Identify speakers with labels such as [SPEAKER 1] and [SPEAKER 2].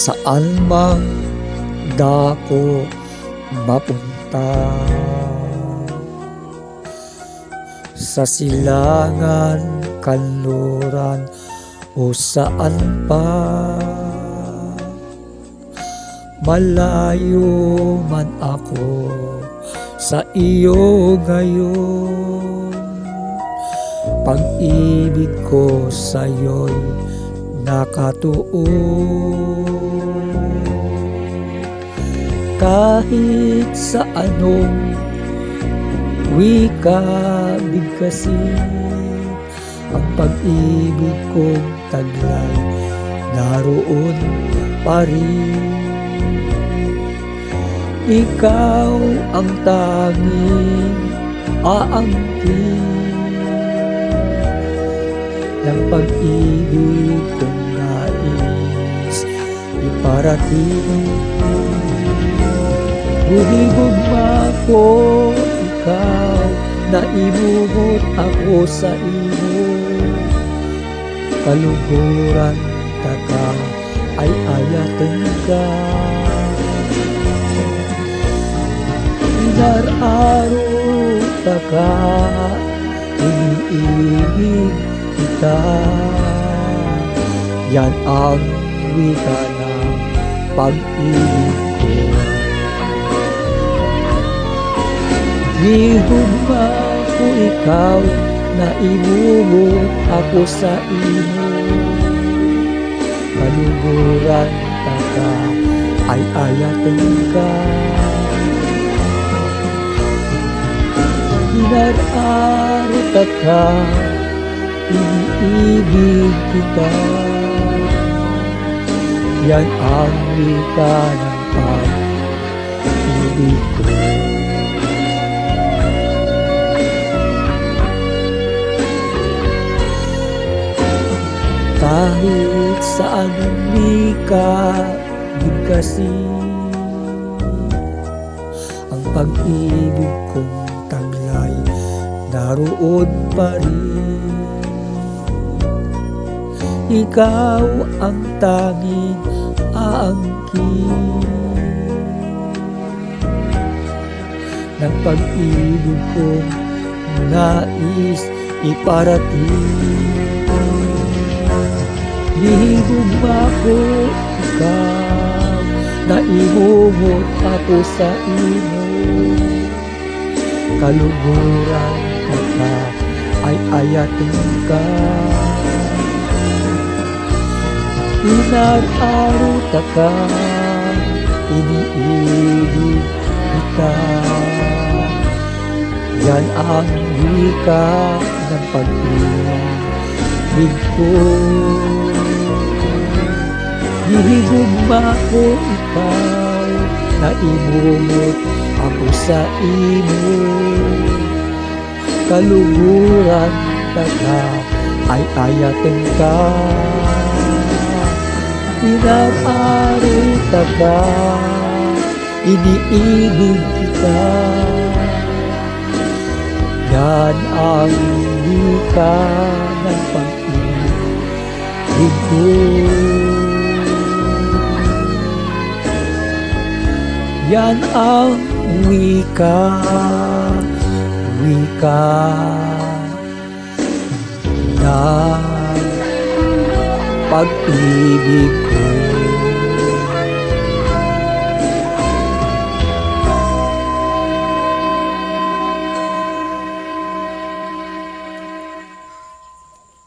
[SPEAKER 1] saan mang dako mapunta. Sa silangan, kanluran, o saan pa, malayo man ako sa iyo ngayon. Pag-ibig ko sa'yo'y nakatuon. Kahit sa anong wika bigkasin, ang pag-ibig kong taglay naroon pa rin. Ikaw ang tanging aangkin ng pag-ibig kong nais iparating. Huli-gugma ko ikaw, naibubot ako sa iyo. Kaluguran taka ay ayatin ka. Inararo taka, iniibig kita. Yan ang wika ng pag-ibig ko. Hihugma ko ikaw, naibubot ako sa iyo. Kaluguran taka ay ayatin ka. Inararo taka, iniibig kita. Yan ang wika ng pag-ibig ko. Kahit sa anong wika bigkasin, ang pag-ibig kong taglay naroon pa rin. Ikaw ang tanging aangkin ng pag-ibig kong nais iparating. Hihigugma ko ikaw, naibubot ako sa iyo. Kaluguran taka ay ayatin ka. Inararo taka, iniibig kita. Yan ang wika ng pag-ibig ko. Hihigugma ko ikaw, naibubot ako sa iyo. Kaluguran taka ay ayatin ka. Inararo taka, iniibig kita. Yan ang wika ng pag-ibig ko. Yan ang wika ng pag-ibig ko.